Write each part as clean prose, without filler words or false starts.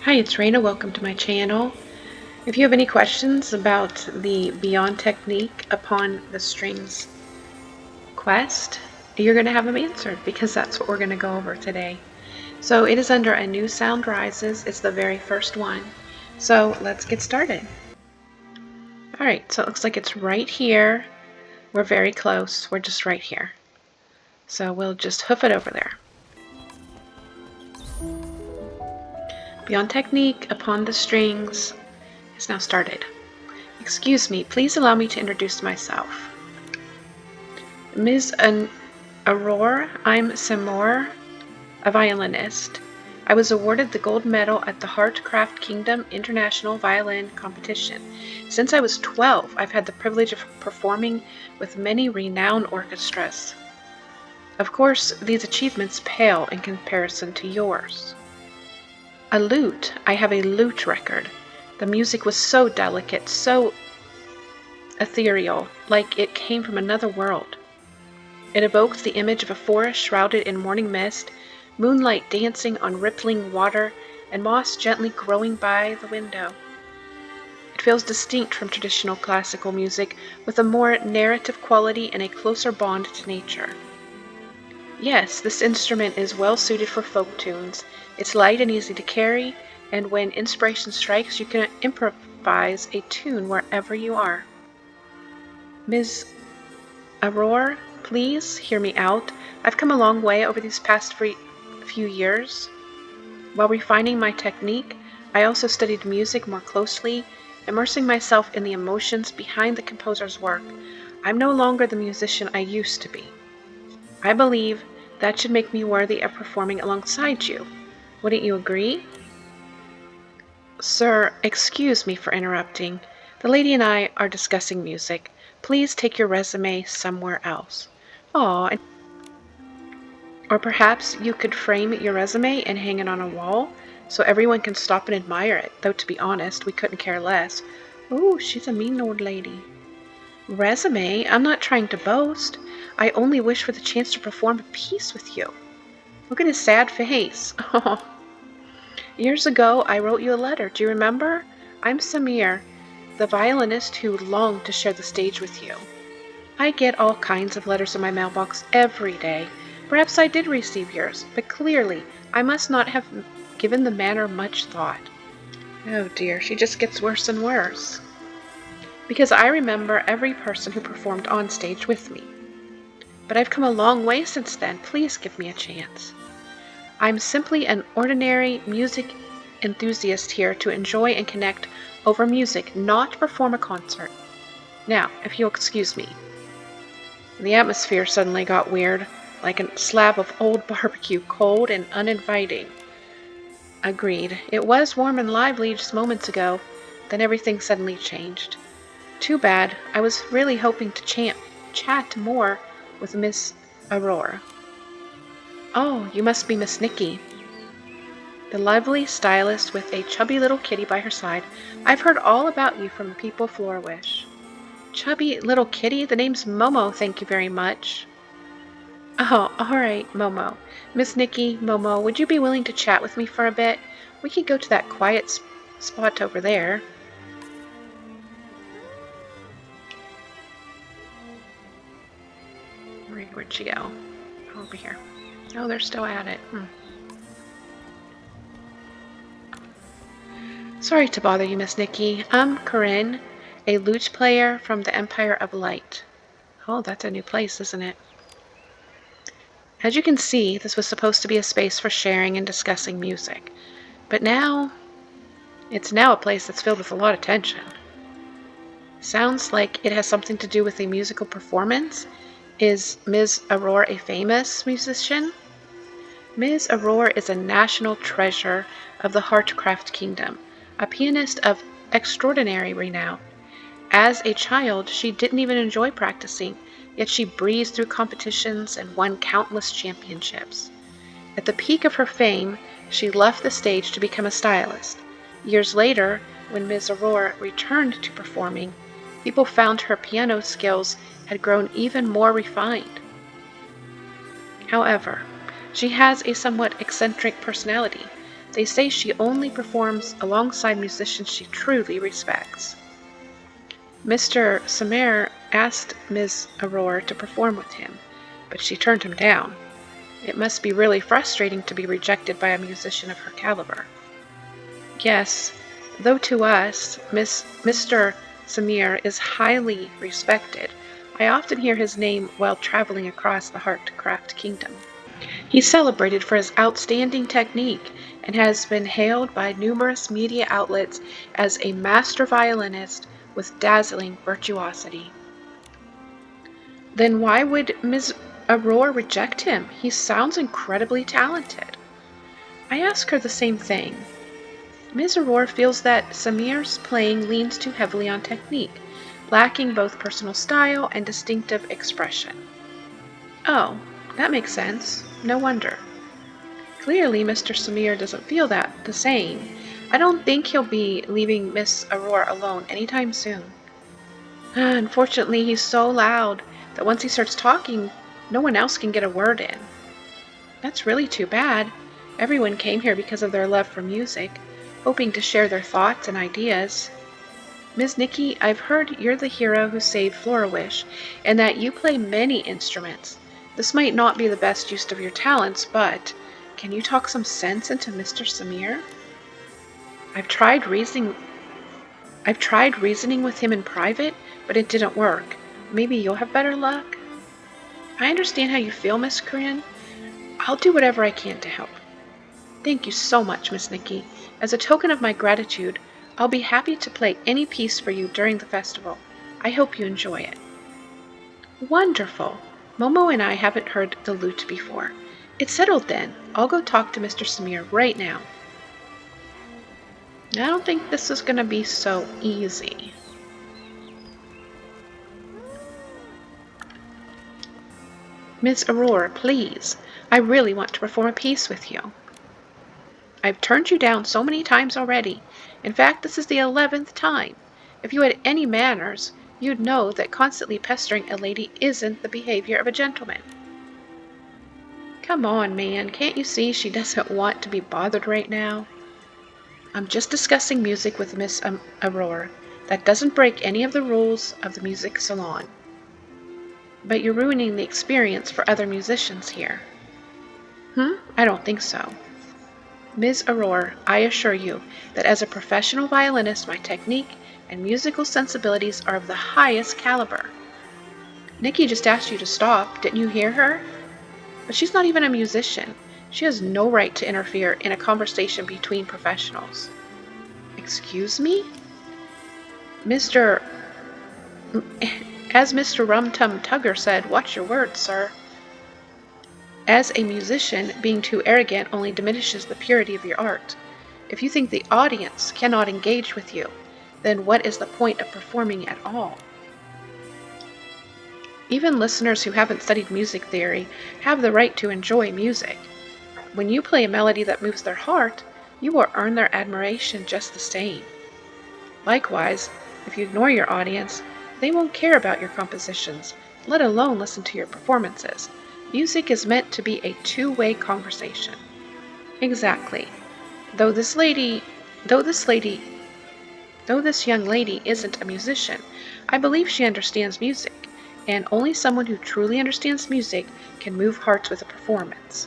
Hi, it's Raina. Welcome to my channel. If you have any questions about the Beyond Technique upon the strings quest, you're going to have them answered because that's what we're going to go over today. So it is under A New Sound Rises. It's the very first one. So let's get started. Alright, so it looks like it's right here. We're very close. We're just right here. So we'll just hoof it over there. Beyond Technique upon the strings is now started. Excuse me, please allow me to introduce myself. Ms. Aurore, I'm Samor, a violinist. I was awarded the gold medal at the Heartcraft Kingdom International Violin Competition. Since I was 12, I've had the privilege of performing with many renowned orchestras. Of course, these achievements pale in comparison to yours. A lute. I have a lute record. The music was so delicate, so ethereal, like it came from another world. It evokes the image of a forest shrouded in morning mist, moonlight dancing on rippling water, and moss gently growing by the window. It feels distinct from traditional classical music, with a more narrative quality and a closer bond to nature. Yes, this instrument is well suited for folk tunes. It's light and easy to carry, and when inspiration strikes, you can improvise a tune wherever you are. Ms. Aurore, please hear me out. I've come a long way over these past few years. While refining my technique, I also studied music more closely, immersing myself in the emotions behind the composer's work. I'm no longer the musician I used to be. I believe that should make me worthy of performing alongside you. Wouldn't you agree? Sir, excuse me for interrupting. The lady and I are discussing music. Please take your resume somewhere else. Aw, or perhaps you could frame your resume and hang it on a wall so everyone can stop and admire it, though to be honest, we couldn't care less. Ooh, she's a mean old lady. Resume? I'm not trying to boast. I only wish for the chance to perform a piece with you. Look at his sad face. Oh. Years ago, I wrote you a letter. Do you remember? I'm Samir, the violinist who longed to share the stage with you. I get all kinds of letters in my mailbox every day. Perhaps I did receive yours, but clearly I must not have given the matter much thought. Oh dear, she just gets worse and worse. Because I remember every person who performed on stage with me. But I've come a long way since then. Please give me a chance. I'm simply an ordinary music enthusiast here to enjoy and connect over music, not perform a concert. Now, if you'll excuse me. The atmosphere suddenly got weird, like a slab of old barbecue, cold and uninviting. Agreed. It was warm and lively just moments ago, then everything suddenly changed. Too bad. I was really hoping to chat more with Miss Aurore. Oh, you must be Miss Nikki. The lively stylist with a chubby little kitty by her side. I've heard all about you from the people of Flourish. Chubby little kitty? The name's Momo, thank you very much. Oh, alright, Momo. Miss Nikki, Momo, would you be willing to chat with me for a bit? We could go to that quiet spot over there. Where'd she go? Over here. Oh, they're still at it. Sorry to bother you, Miss Nikki. I'm Corinne, a lute player from the Empire of Light. Oh, that's a new place, isn't it? As you can see, this was supposed to be a space for sharing and discussing music. But now, it's now a place that's filled with a lot of tension. Sounds like it has something to do with a musical performance. Is Ms. Aurore a famous musician? Ms. Aurore is a national treasure of the Heartcraft Kingdom, a pianist of extraordinary renown. As a child, she didn't even enjoy practicing, yet she breezed through competitions and won countless championships. At the peak of her fame, she left the stage to become a stylist. Years later, when Ms. Aurore returned to performing, people found her piano skills had grown even more refined. However, she has a somewhat eccentric personality. They say she only performs alongside musicians she truly respects. Mr. Samir asked Ms. Aurora to perform with him, but she turned him down. It must be really frustrating to be rejected by a musician of her caliber. Yes, though to us, Mr. Samir is highly respected. I often hear his name while traveling across the Heartcraft Kingdom. He's celebrated for his outstanding technique and has been hailed by numerous media outlets as a master violinist with dazzling virtuosity. Then why would Ms. Aurora reject him? He sounds incredibly talented. I ask her the same thing. Ms. Aurora feels that Samir's playing leans too heavily on technique, lacking both personal style and distinctive expression. Oh, that makes sense. No wonder. Clearly, Mr. Samir doesn't feel that the same. I don't think he'll be leaving Miss Aurora alone anytime soon. Unfortunately, he's so loud that once he starts talking, no one else can get a word in. That's really too bad. Everyone came here because of their love for music, hoping to share their thoughts and ideas. Ms. Nikki, I've heard you're the hero who saved Florawish, and that you play many instruments. This might not be the best use of your talents, but can you talk some sense into Mr. Samir? I've tried reasoning with him in private, but it didn't work. Maybe you'll have better luck? I understand how you feel, Miss Corinne. I'll do whatever I can to help. Thank you so much, Miss Nikki. As a token of my gratitude, I'll be happy to play any piece for you during the festival. I hope you enjoy it. Wonderful. Momo and I haven't heard the lute before. It's settled then. I'll go talk to Mr. Samir right now. I don't think this is going to be so easy. Miss Aurora, please. I really want to perform a piece with you. I've turned you down so many times already. In fact, this is the 11th time. If you had any manners, you'd know that constantly pestering a lady isn't the behavior of a gentleman. Come on, man. Can't you see she doesn't want to be bothered right now? I'm just discussing music with Miss Aurora. That doesn't break any of the rules of the music salon. But you're ruining the experience for other musicians here. I don't think so. Ms. Aurora, I assure you that as a professional violinist, my technique and musical sensibilities are of the highest caliber. Nikki just asked you to stop. Didn't you hear her? But she's not even a musician. She has no right to interfere in a conversation between professionals. Excuse me? As Mr. Rum Tum Tugger said, watch your words, sir. As a musician, being too arrogant only diminishes the purity of your art. If you think the audience cannot engage with you, then what is the point of performing at all? Even listeners who haven't studied music theory have the right to enjoy music. When you play a melody that moves their heart, you will earn their admiration just the same. Likewise, if you ignore your audience, they won't care about your compositions, let alone listen to your performances. Music is meant to be a two-way conversation. Exactly. Though this young lady isn't a musician, I believe she understands music, and only someone who truly understands music can move hearts with a performance.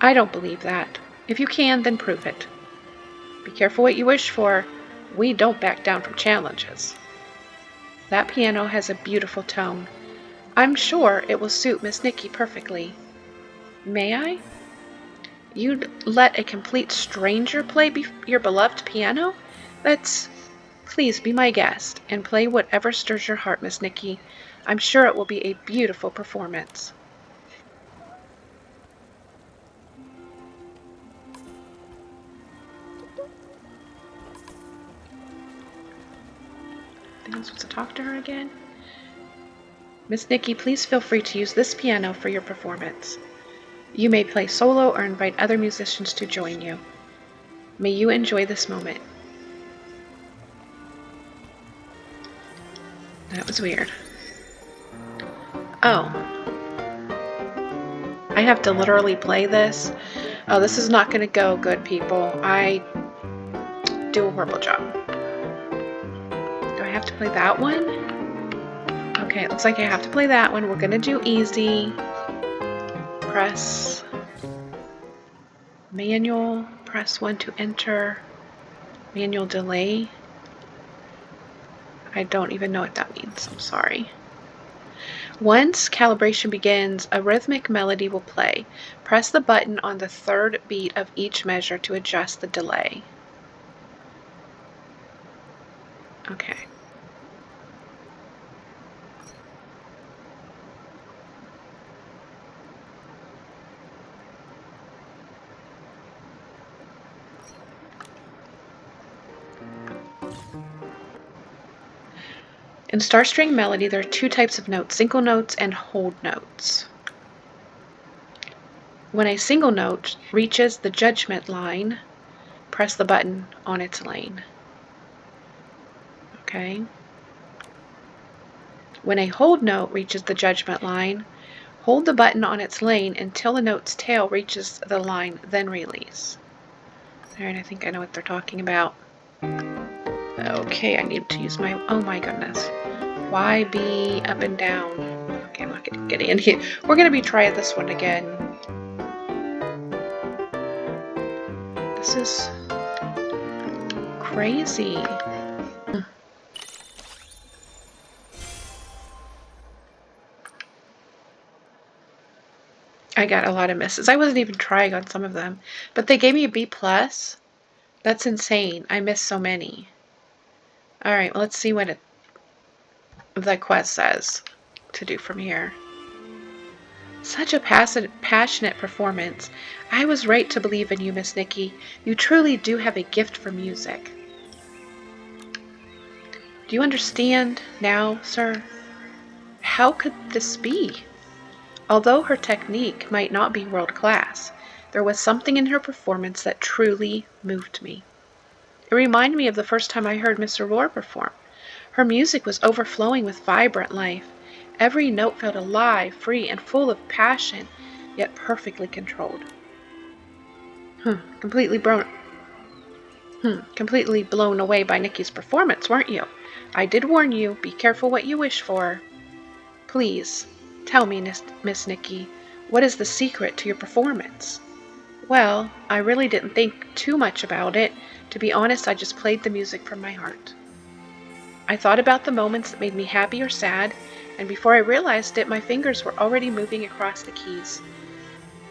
I don't believe that. If you can, then prove it. Be careful what you wish for. We don't back down from challenges. That piano has a beautiful tone. I'm sure it will suit Miss Nikki perfectly. May I? You'd let a complete stranger play your beloved piano? Please be my guest and play whatever stirs your heart, Miss Nikki. I'm sure it will be a beautiful performance. I think I'm supposed to talk to her again. Miss Nikki, please feel free to use this piano for your performance. You may play solo or invite other musicians to join you. May you enjoy this moment. That was weird. Oh. I have to literally play this. Oh, this is not going to go good, people. I do a horrible job. Do I have to play that one? Okay, it looks like I have to play that one. We're going to do easy. Press manual. Press 1 to enter. Manual delay. I don't even know what that means. I'm sorry. Once calibration begins, a rhythmic melody will play. Press the button on the third beat of each measure to adjust the delay. Okay. In star string melody, there are two types of notes, single notes and hold notes. When a single note reaches the judgment line, press the button on its lane. Okay. When a hold note reaches the judgment line, hold the button on its lane until the note's tail reaches the line, then release. Alright, I think I know what they're talking about. Okay, I need to use my, oh my goodness. Y, B, up and down. Okay, I'm not going to get in here. We're going to be trying this one again. This is crazy. I got a lot of misses. I wasn't even trying on some of them, but they gave me a B+. That's insane. I missed so many. Alright, well, let's see what the quest says to do from here. Such a passionate performance. I was right to believe in you, Miss Nikki. You truly do have a gift for music. Do you understand now, sir? How could this be? Although her technique might not be world class, there was something in her performance that truly moved me. It reminded me of the first time I heard Miss Aurora perform. Her music was overflowing with vibrant life. Every note felt alive, free, and full of passion, yet perfectly controlled. Completely blown away by Nikki's performance, weren't you? I did warn you, be careful what you wish for. Please, tell me, Miss Nikki, what is the secret to your performance? Well, I really didn't think too much about it. To be honest, I just played the music from my heart. I thought about the moments that made me happy or sad, and before I realized it, my fingers were already moving across the keys.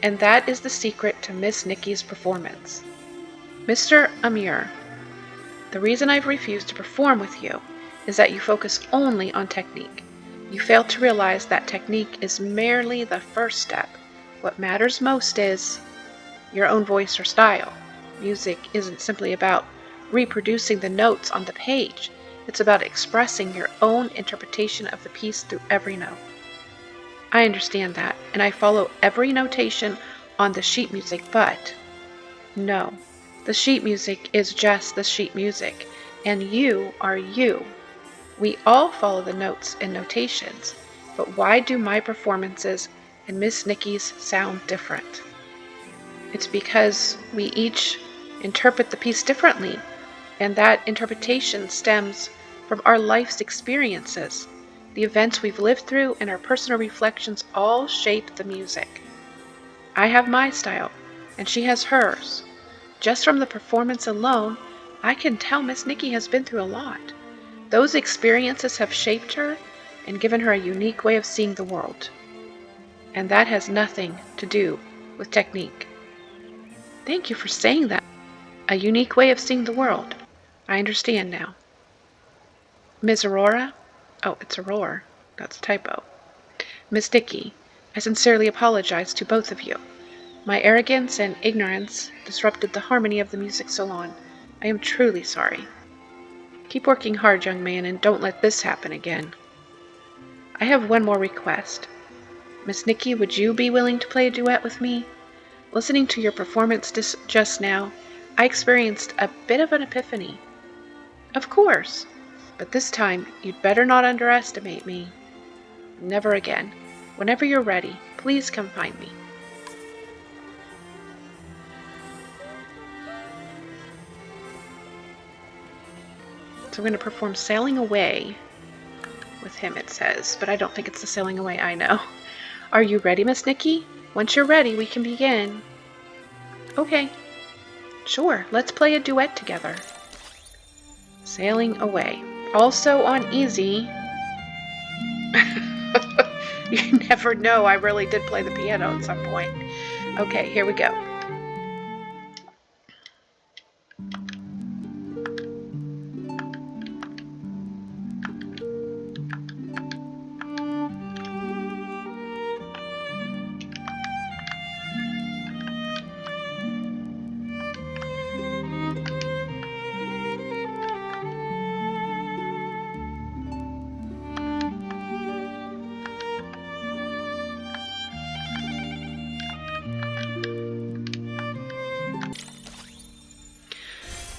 And that is the secret to Miss Nikki's performance. Mr. Amir, the reason I've refused to perform with you is that you focus only on technique. You fail to realize that technique is merely the first step. What matters most is your own voice or style. Music isn't simply about reproducing the notes on the page. It's about expressing your own interpretation of the piece through every note. I understand that, and I follow every notation on the sheet music, but no, the sheet music is just the sheet music, and you are you. We all follow the notes and notations, but why do my performances and Miss Nikki's sound different? It's because we each interpret the piece differently, and that interpretation stems from our life's experiences. The events we've lived through and our personal reflections all shape the music. I have my style, and she has hers. Just from the performance alone, I can tell Miss Nikki has been through a lot. Those experiences have shaped her and given her a unique way of seeing the world. And that has nothing to do with technique. Thank you for saying that. A unique way of seeing the world. I understand now. Ms. Aurora? Oh, it's Aurora. That's a typo. Miss Nikki, I sincerely apologize to both of you. My arrogance and ignorance disrupted the harmony of the music salon. I am truly sorry. Keep working hard, young man, and don't let this happen again. I have one more request. Miss Nikki, would you be willing to play a duet with me? Listening to your performance just now, I experienced a bit of an epiphany. Of course, but this time you'd better not underestimate me. Never again. Whenever you're ready, please come find me. So we're going to perform Sailing Away with him, it says, but I don't think it's the Sailing Away I know. Are you ready, Miss Nikki? Once you're ready, we can begin. Okay. Sure, let's play a duet together. Sailing Away. Also on easy. You never know, I really did play the piano at some point. Okay, here we go.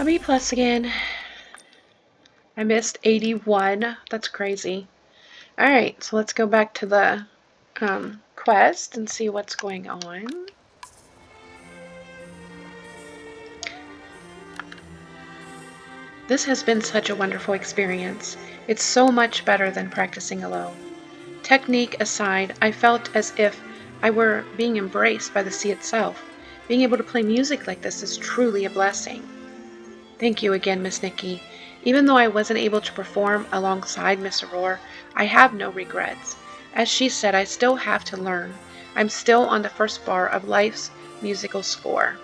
A B plus again. I missed 81. That's crazy. Alright, so let's go back to the quest and see what's going on. This has been such a wonderful experience. It's so much better than practicing alone. Technique aside, I felt as if I were being embraced by the sea itself. Being able to play music like this is truly a blessing. Thank you again, Miss Nikki. Even though I wasn't able to perform alongside Miss Aurora, I have no regrets. As she said, I still have to learn. I'm still on the first bar of life's musical score.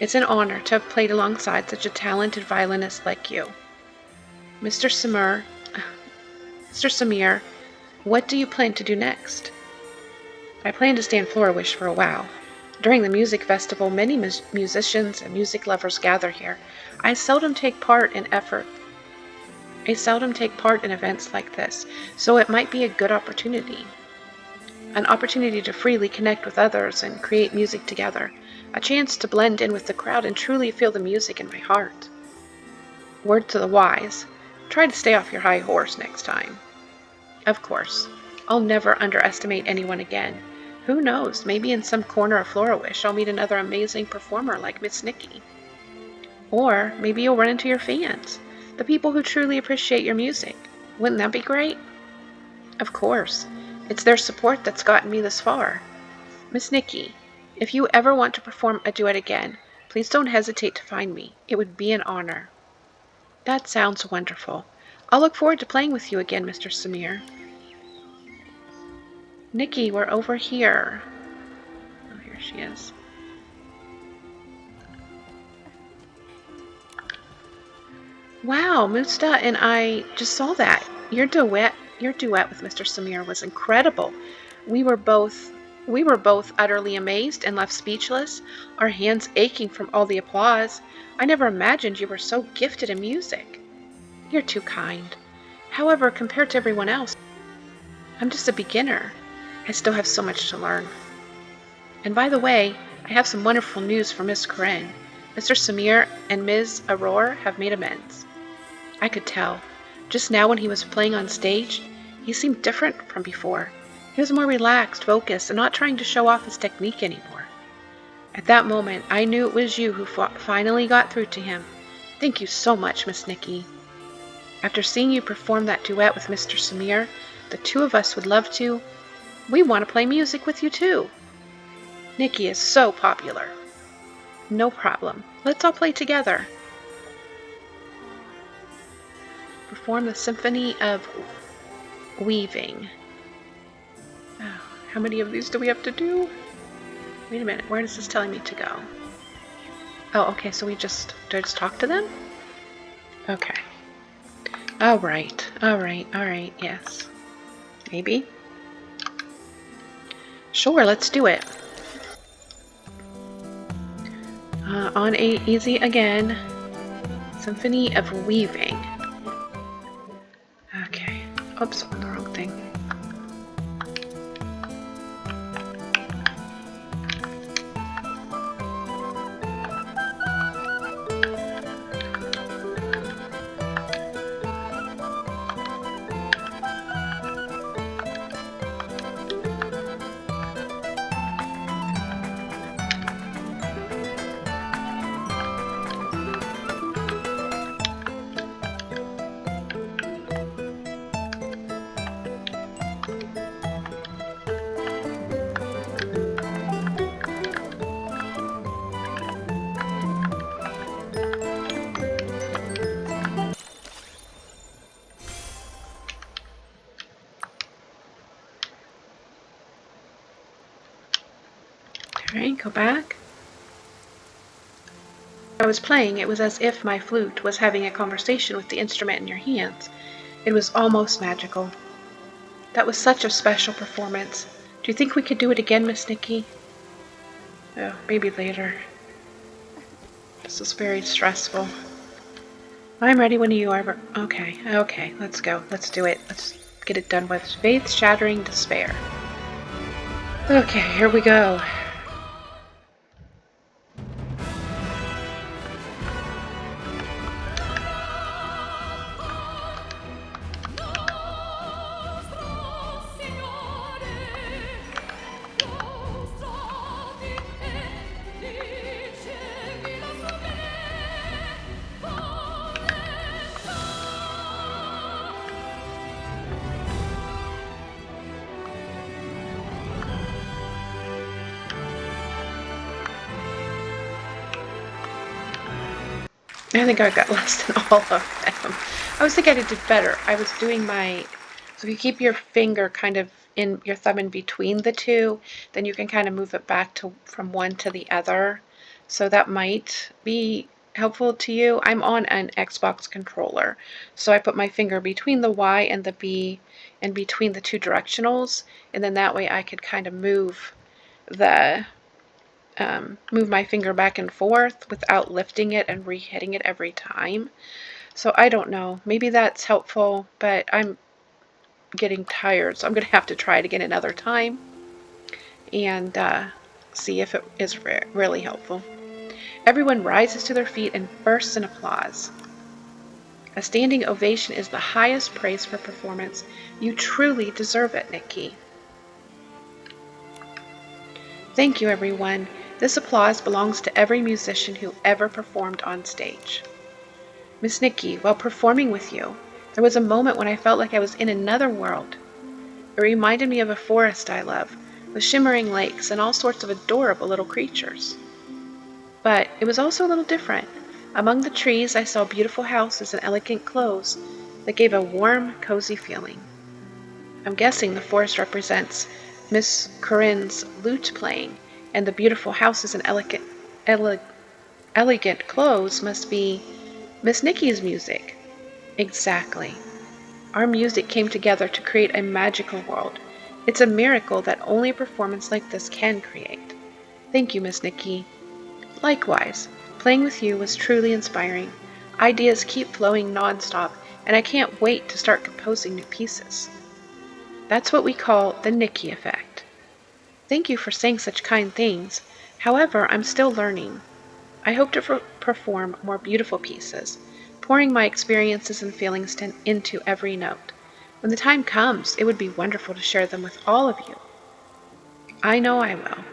It's an honor to have played alongside such a talented violinist like you. Mr. Samir, what do you plan to do next? I plan to stay in Flourish for a while. During the music festival, many musicians and music lovers gather here. I seldom take part in events like this, so it might be a good opportunity. An opportunity to freely connect with others and create music together. A chance to blend in with the crowd and truly feel the music in my heart. Word to the wise, try to stay off your high horse next time. Of course, I'll never underestimate anyone again. Who knows, maybe in some corner of Flourish I'll meet another amazing performer like Miss Nikki. Or maybe you'll run into your fans, the people who truly appreciate your music. Wouldn't that be great? Of course, it's their support that's gotten me this far. Miss Nikki, if you ever want to perform a duet again, please don't hesitate to find me. It would be an honor. That sounds wonderful. I'll look forward to playing with you again, Mr. Samir. Nikki, we're over here. Oh, here she is. Wow, Musta and I just saw that. Your duet with Mr. Samir was incredible. We were both utterly amazed and left speechless, our hands aching from all the applause. I never imagined you were so gifted in music. You're too kind. However, compared to everyone else, I'm just a beginner. I still have so much to learn. And by the way, I have some wonderful news for Miss Corinne. Mr. Samir and Ms. Aurora have made amends. I could tell. Just now when he was playing on stage, he seemed different from before. He was more relaxed, focused, and not trying to show off his technique anymore. At that moment, I knew it was you who finally got through to him. Thank you so much, Miss Nikki. After seeing you perform that duet with Mr. Samir, the two of us would love to. We want to play music with you too. Nikki is so popular. No problem. Let's all play together. Perform the Symphony of Weaving. Oh, how many of these do we have to do? Wait a minute, where is this telling me to go? Oh, okay, so do I just talk to them? Okay. Alright, yes. Maybe? Sure, let's do it. On easy again. Symphony of Weaving. Okay. Oops, on the wrong thing. Go back. I was playing, it was as if my flute was having a conversation with the instrument in your hands. It was almost magical. That was such a special performance. Do you think we could do it again, Miss Nikki? Oh, maybe later. This is very stressful. I'm ready when you are. Okay, let's go. Let's do it. Let's get it done with. Faith-shattering despair. Okay, here we go. I think I got less than all of them. I was thinking I did better. I was doing my... So if you keep your finger kind of in your thumb in between the two, then you can kind of move it back to from one to the other. So that might be helpful to you. I'm on an Xbox controller. So I put my finger between the Y and the B and between the two directionals. And then that way I could kind of move my finger back and forth without lifting it and re-hitting it every time. So I don't know. Maybe that's helpful, but I'm getting tired, so I'm going to have to try it again another time and see if it is really helpful. Everyone rises to their feet and bursts in applause. A standing ovation is the highest praise for performance. You truly deserve it, Nikki. Thank you, everyone. This applause belongs to every musician who ever performed on stage. Miss Nikki, while performing with you, there was a moment when I felt like I was in another world. It reminded me of a forest I love, with shimmering lakes and all sorts of adorable little creatures. But it was also a little different. Among the trees I saw beautiful houses and elegant clothes that gave a warm, cozy feeling. I'm guessing the forest represents Miss Corinne's lute playing, and the beautiful houses and elegant clothes must be Miss Nikki's music. Exactly. Our music came together to create a magical world. It's a miracle that only a performance like this can create. Thank you, Miss Nikki. Likewise, playing with you was truly inspiring. Ideas keep flowing nonstop, and I can't wait to start composing new pieces. That's what we call the Nikki effect. Thank you for saying such kind things. However, I'm still learning. I hope to perform more beautiful pieces, pouring my experiences and feelings into every note. When the time comes, it would be wonderful to share them with all of you. I know I will.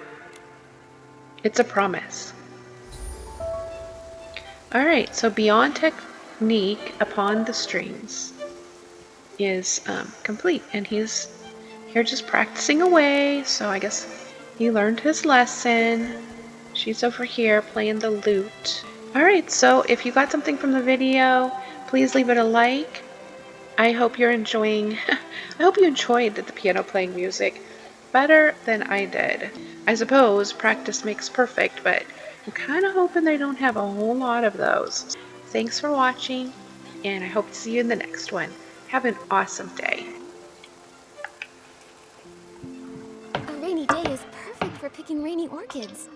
It's a promise. Alright, so Beyond Technique Upon the Strings is complete, and he's here just practicing away, so I guess he learned his lesson. She's over here playing the lute. Alright, so if you got something from the video, please leave it a like. I hope you're enjoying, I hope you enjoyed the piano playing music better than I did. I suppose practice makes perfect, but I'm kind of hoping they don't have a whole lot of those. Thanks for watching, and I hope to see you in the next one. Have an awesome day. A rainy day is perfect for picking rainy orchids.